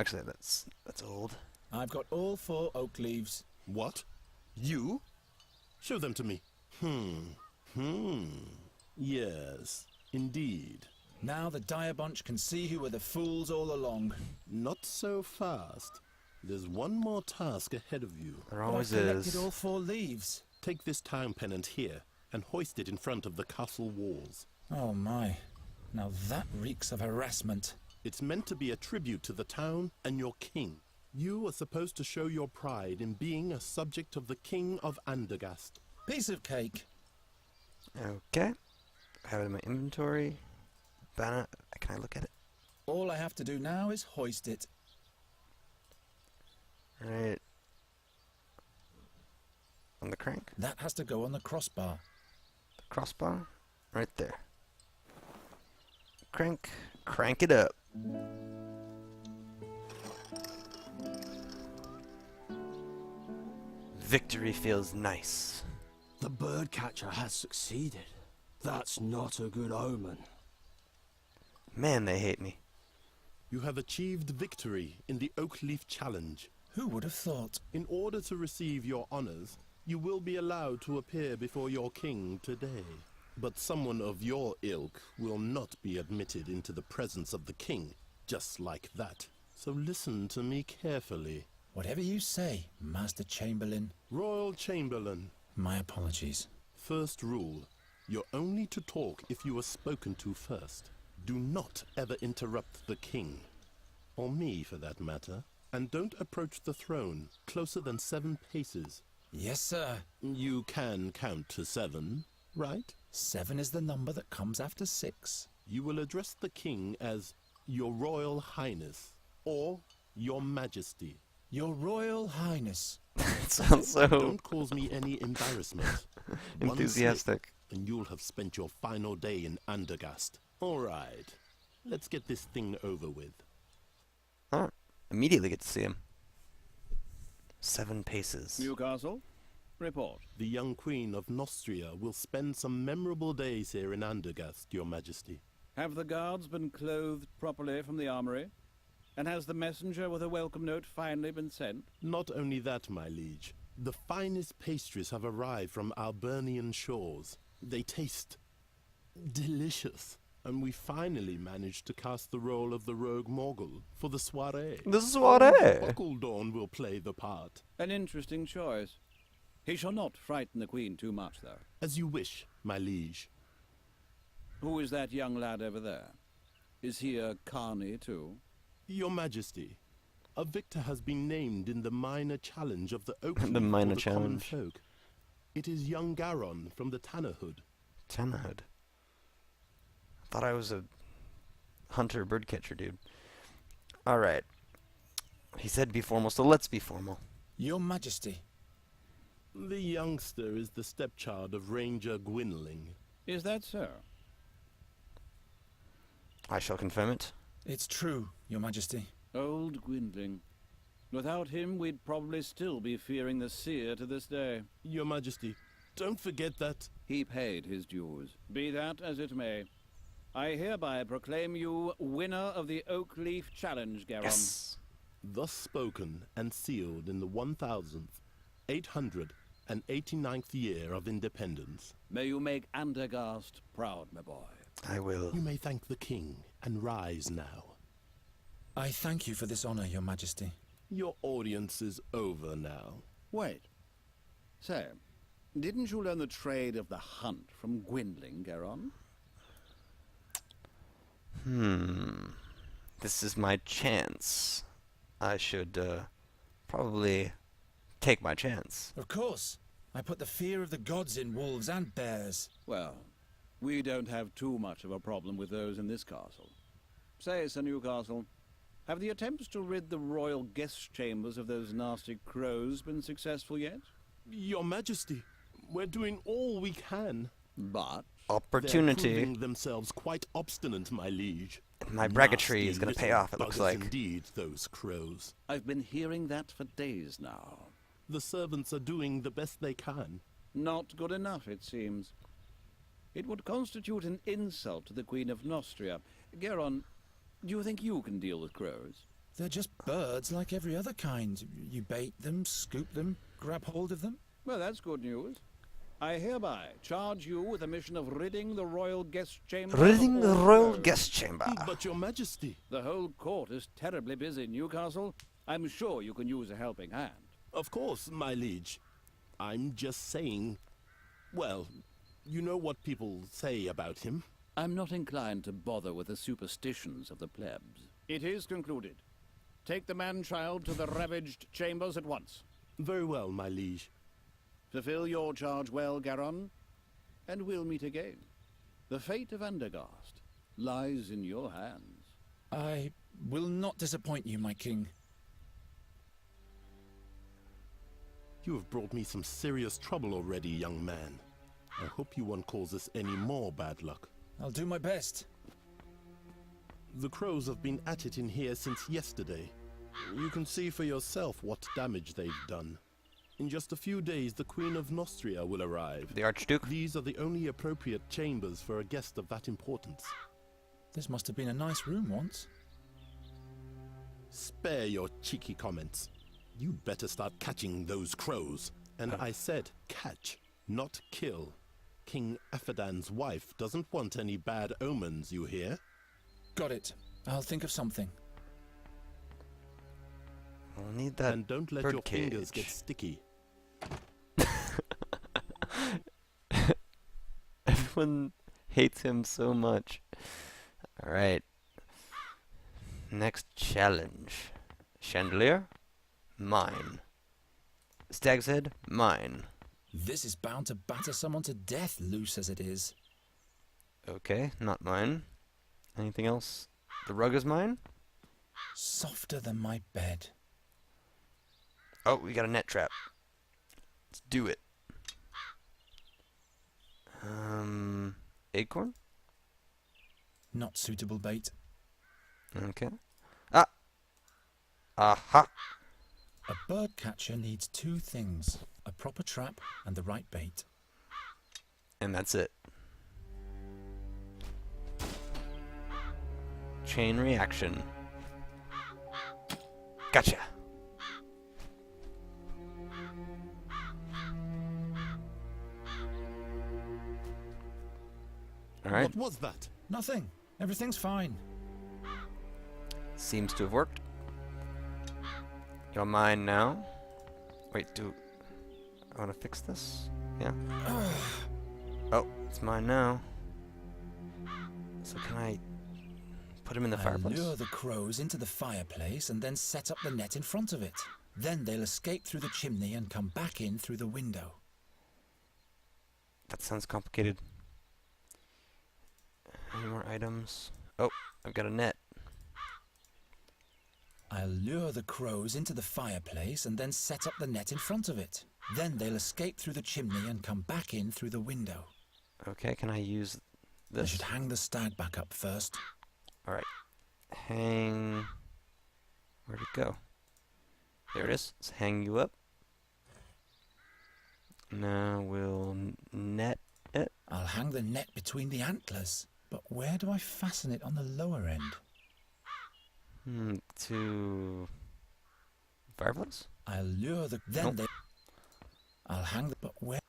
actually, that's old. I've got all 4 oak leaves. What? You? Show them to me. Yes, indeed. Now the dire bunch can see who were the fools all along. Not so fast. There's one more task ahead of you. There But always I collected is. all 4 leaves. Take this town pennant here and hoist it in front of the castle walls. Oh my. Now that reeks of harassment. It's meant to be a tribute to the town and your king. You are supposed to show your pride in being a subject of the king of Andergast. Piece of cake. Okay. I have it in my inventory. Banner. Can I look at it? All I have to do now is hoist it. Alright. On the crank? That has to go on the crossbar. The crossbar? Right there. Crank. Crank it up. Victory feels nice. The birdcatcher has succeeded. That's not a good omen. Man, they hate me. You have achieved victory in the Oak Leaf Challenge. Who would have thought? In order to receive your honors, you will be allowed to appear before your king today. But someone of your ilk will not be admitted into the presence of the king, just like that. So listen to me carefully. Whatever you say, Master Chamberlain. Royal Chamberlain. My apologies. First rule. You're only to talk if you are spoken to first. Do not ever interrupt the king. Or me, for that matter. And don't approach the throne closer than 7 paces. Yes, sir. You can count to 7, right? 7 is the number that comes after 6. You will address the king as Your Royal Highness or Your Majesty. Your Royal Highness. It sounds so Don't cause me any embarrassment. enthusiastic. And you'll have spent your final day in Andergast. All right, let's get this thing over with. Alright. Immediately get to see him. 7 paces. Newcastle, report. The young queen of Nostria will spend some memorable days here in Andergast, Your Majesty. Have the guards been clothed properly from the armory? And has the messenger with a welcome note finally been sent? Not only that, my liege. The finest pastries have arrived from Albernian shores. They taste delicious. And we finally managed to cast the role of the rogue Morgul for the soirée. The soirée! Buckledorn will play the part. An interesting choice. He shall not frighten the queen too much, though. As you wish, my liege. Who is that young lad over there? Is he a carny, too? Your Majesty, a victor has been named in the minor challenge of the Oak Leaf The minor for the common challenge. folk. It is young Garon from the Tannerhood. Tannerhood. Thought I was a hunter birdcatcher dude. Alright. He said be formal, so let's be formal. Your Majesty. The youngster is the stepchild of Ranger Gwynling. Is that so? I shall confirm it. It's true, Your Majesty. Old Gwynling. Without him, we'd probably still be fearing the seer to this day. Your Majesty, don't forget that... He paid his dues. Be that as it may. I hereby proclaim you winner of the Oak Leaf Challenge, Garon. Yes! Thus spoken and sealed in the 1889th year of independence. May you make Andergast proud, my boy. I will. You may thank the king and rise now. I thank you for this honor, Your Majesty. Your audience is over now. Wait. Say, didn't you learn the trade of the hunt from Gwynling, Garon? This is my chance. I should, probably take my chance. Of course. I put the fear of the gods in wolves and bears. Well, we don't have too much of a problem with those in this castle. Say, Sir Newcastle, have the attempts to rid the royal guest chambers of those nasty crows been successful yet? Your Majesty, we're doing all we can. But They're Opportunity. proving themselves quite obstinate, my liege. My braggetry Nasty is gonna pay little off, it looks buggers like. Indeed, those crows. I've been hearing that for days now. The servants are doing the best they can. Not good enough, it seems. It would constitute an insult to the Queen of Nostria. Garon, do you think you can deal with crows? They're just birds like every other kind. You bait them, scoop them, grab hold of them. Well, that's good news. I hereby charge you with the mission of ridding the royal guest chamber. Ridding of the all royal crows. guest chamber. But your majesty. The whole court is terribly busy, Newcastle. I'm sure you can use a helping hand. Of course, my liege. I'm just saying... Well, you know what people say about him. I'm not inclined to bother with the superstitions of the plebs. It is concluded. Take the man-child to the ravaged chambers at once. Very well, my liege. Fulfill your charge well, Garon, and we'll meet again. The fate of Andergast lies in your hands. I will not disappoint you, my king. You have brought me some serious trouble already, young man. I hope you won't cause us any more bad luck. I'll do my best. The crows have been at it in here since yesterday. You can see for yourself what damage they've done. In just a few days, the Queen of Nostria will arrive. The Archduke. These are the only appropriate chambers for a guest of that importance. This must have been a nice room once. Spare your cheeky comments. You'd better start catching those crows. And I said catch, not kill. King Efferdan's wife doesn't want any bad omens, you hear? Got it. I'll think of something. We'll need that And don't let bird your fingers cage. get sticky. Everyone hates him so much. Alright. Next challenge. Chandelier? Mine. Stag's head? Mine. This is bound to batter someone to death, loose as it is. Okay, not mine. Anything else? The rug is mine? Softer than my bed. Oh, we got a net trap. Let's do it. Acorn? Not suitable bait. Okay. Ah! Aha! A bird catcher needs two things. A proper trap and the right bait. And that's it. Chain reaction. Gotcha! Alright, What was that? Nothing. Everything's fine. seems to have worked. You're mine now. Wait, I want to fix this? Yeah. Oh, it's mine now. So can I put him in the I'll fireplace? lure the crows into the fireplace and then set up the net in front of it. Then they'll escape through the chimney and come back in through the window. That sounds complicated. Any more items? Oh, I've got a net. I'll lure the crows into the fireplace and then set up the net in front of it. Then they'll escape through the chimney and come back in through the window. Okay, can I use I this? should hang the stag back up first. Alright. Hang... Where'd it go? There it is. Let's hang you up. Now we'll net it. I'll hang the net between the antlers. But where do I fasten it on the lower end? To... Fireplace? I'll lure the... Then Nope. they... I'll hang the... But where...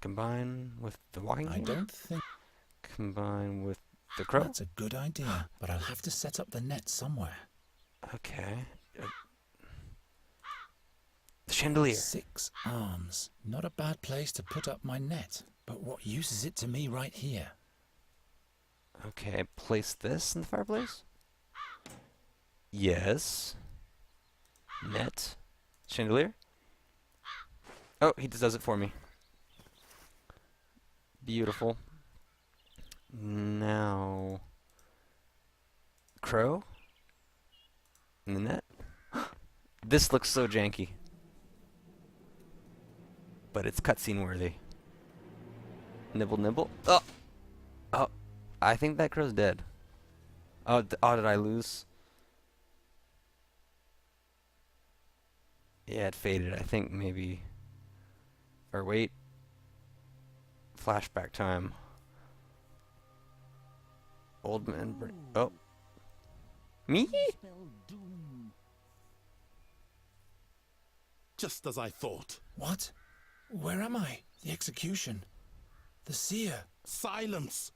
Combine with the walking I cane? don't think... Combine with the crow? That's a good idea. But I'll have to set up the net somewhere. Okay. The chandelier. 6 arms. Not a bad place to put up my net. But what use is it to me right here? Okay, place this in the fireplace? Yes. Net. Chandelier? Oh, he just does it for me. Beautiful. Now... Crow? In the net? This looks so janky. But it's cutscene worthy. Nibble, nibble. Oh! Oh! I think that crow's dead. Oh, did I lose? Yeah, it faded. I think maybe... Or wait. Flashback time. Old man... Oh. Me? Spell doom. Just as I thought. What? Where am I? The execution. The seer. Silence!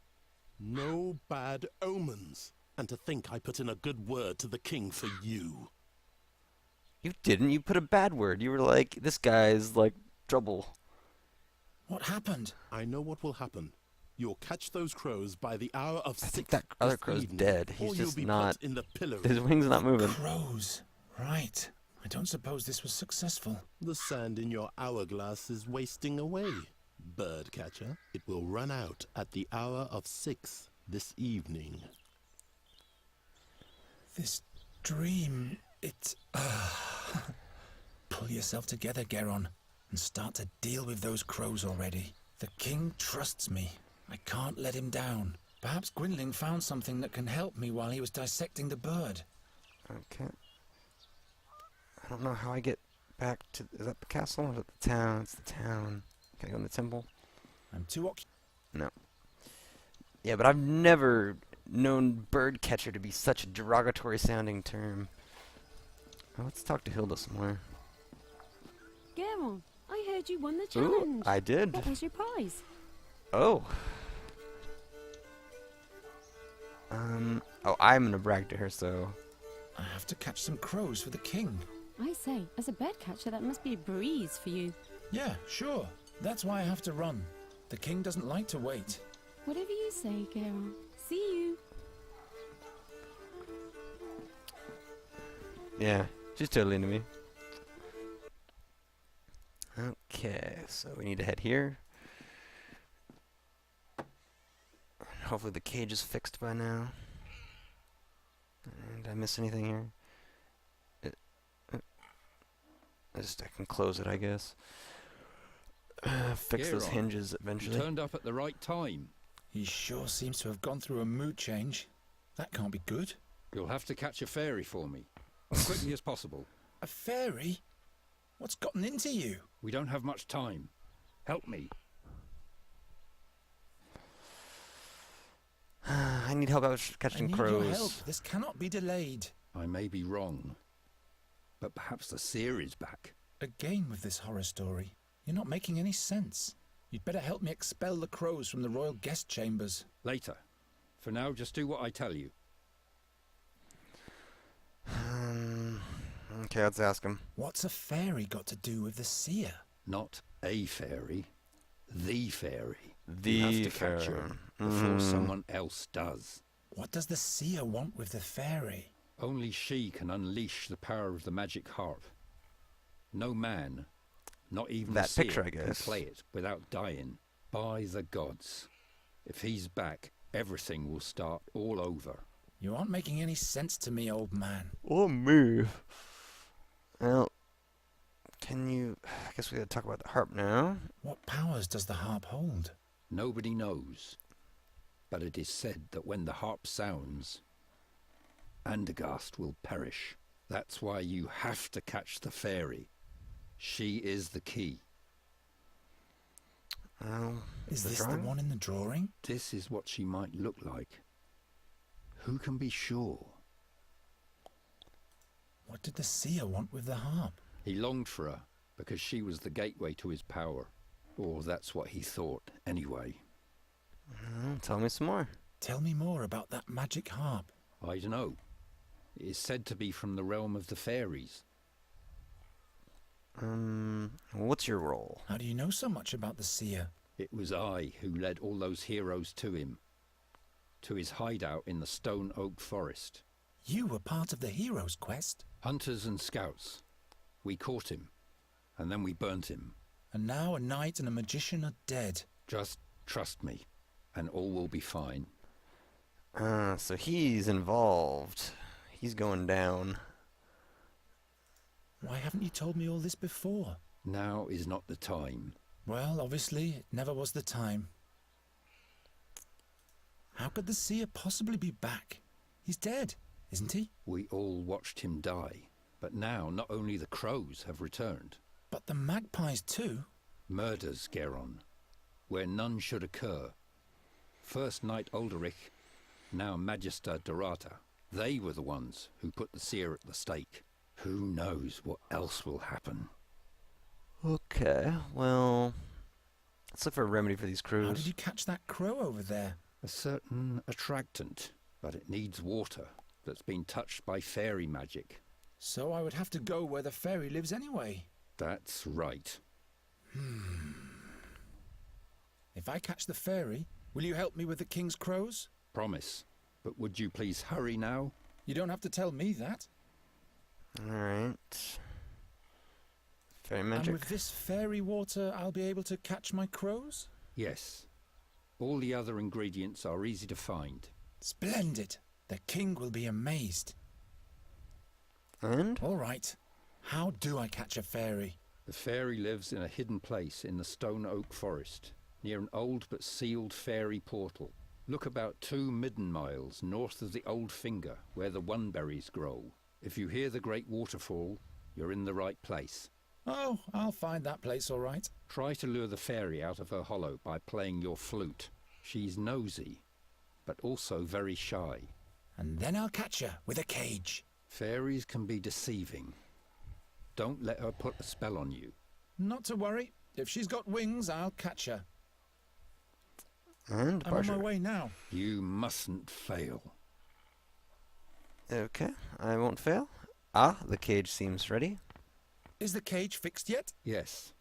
No bad omens. And to think I put in a good word to the king for you. You didn't. You put a bad word. You were like, this guy's like trouble. What happened? I know what will happen. You'll catch those crows by the hour of I 6 think that other this crow's evening, dead. or He's you'll just be not. put in the pillory. His wing's not moving. Crows. Right. I don't suppose this was successful. The sand in your hourglass is wasting away. Bird catcher, it will run out at the hour of 6 this evening. This dream, it... Pull yourself together, Geron, and start to deal with those crows already. The king trusts me. I can't let him down. Perhaps Gwynling found something that can help me while he was dissecting the bird. Okay. I don't know how I get back to... Is that the castle or is it the town? It's the town. Can I go in the temple? I'm too occupied. No. Yeah, but I've never known bird catcher to be such a derogatory sounding term. Oh, let's talk to Hilda some more. Geron, I heard you won the Ooh, challenge. I did. What was your prize? Oh. Oh, I'm gonna brag to her, so... I have to catch some crows for the king. I say, as a bird catcher, that must be a breeze for you. Yeah, sure. That's why I have to run. The king doesn't like to wait. Whatever you say, Geron. See you. Yeah, she's totally into me. Okay, so we need to head here. Hopefully the cage is fixed by now. Did I miss anything here? I can close it, I guess. Fix those Geron, hinges You eventually. turned up at the right time. He sure seems to have gone through a mood change. That can't be good. You'll have to catch a fairy for me, as quickly as possible. A fairy? What's gotten into you? We don't have much time. Help me. I need help out I catching need crows. your help. This cannot be delayed. I may be wrong, but perhaps the seer is back. Again with this horror story. You're not making any sense. You'd better help me expel the crows from the royal guest chambers. Later. For now, just do what I tell you. Okay, let's ask him. What's a fairy got to do with the seer? Not a fairy, the fairy. The You have to catch her fairy. before someone else does. What does the seer want with the fairy? Only she can unleash the power of the magic harp. No man, not even That the seer, picture, I can guess. play it without dying. By the gods. If he's back, everything will start all over. You aren't making any sense to me, old man. Oh, move. Well, can you... I guess we gotta talk about the harp now. What powers does the harp hold? Nobody knows. But it is said that when the harp sounds, Andergast will perish. That's why you have to catch the fairy. She is the key. Is this the one in the drawing? This is what she might look like. Who can be sure? What did the seer want with the harp? He longed for her because she was the gateway to his power. Or that's what he thought, anyway. Tell me some more. Tell me more about that magic harp. I don't know. It is said to be from the realm of the fairies. What's your role? How do you know so much about the seer? It was I who led all those heroes to him. To his hideout in the Stone Oak Forest. You were part of the hero's quest. Hunters and scouts. We caught him. And then we burnt him. And now a knight and a magician are dead. Just trust me. And all will be fine. So he's involved. He's going down. Why haven't you told me all this before? Now is not the time. Well, obviously, it never was the time. How could the seer possibly be back? He's dead, isn't he? We all watched him die. But now not only the crows have returned. But the magpies too? Murders, Geron. Where none should occur. First Knight Ulderich, now Magister Dorata. They were the ones who put the seer at the stake. Who knows what else will happen? Okay, well, let's look for a remedy for these How crews. did you catch that crow over there? A certain attractant, but it needs water that's been touched by fairy magic. So I would have to go where the fairy lives anyway. That's right. If I catch the fairy, will you help me with the king's crows? Promise. But would you please hurry now? You don't have to tell me that. Alright. Fairy magic. And with this fairy water, I'll be able to catch my crows? Yes. All the other ingredients are easy to find. Splendid. The king will be amazed. And? All right. How do I catch a fairy? The fairy lives in a hidden place in the stone oak forest, near an old but sealed fairy portal. Look about 2 midden miles north of the Old Finger, where the oneberries grow. If you hear the great waterfall, you're in the right place. Oh, I'll find that place all right. Try to lure the fairy out of her hollow by playing your flute. She's nosy, but also very shy. And then I'll catch her with a cage. Fairies can be deceiving. Don't let her put a spell on you. Not to worry. If she's got wings, I'll catch her. And I'm on departure. my way now. You mustn't fail. Okay, I won't fail. Ah, the cage seems ready. Is the cage fixed yet? Yes,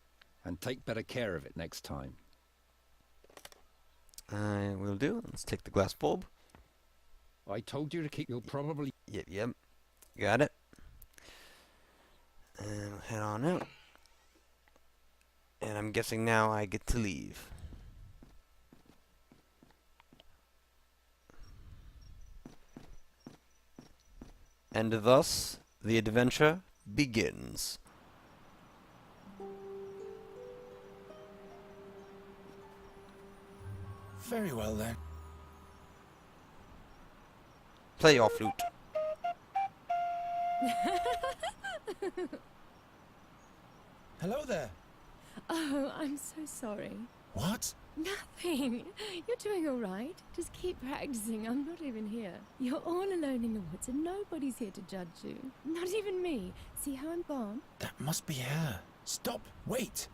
and take better care of it next time. I will do. Let's take the glass bulb. I told you to keep your probably... Yep. Got it. And we'll head on out. And I'm guessing now I get to leave. And thus, the adventure begins. Very well then. Play your flute. Hello there. Oh, I'm so sorry. What? Nothing. You're doing all right. Just keep practicing. I'm not even here. You're all alone in the woods and nobody's here to judge you. Not even me. See how I'm gone? That must be her. Stop. Wait.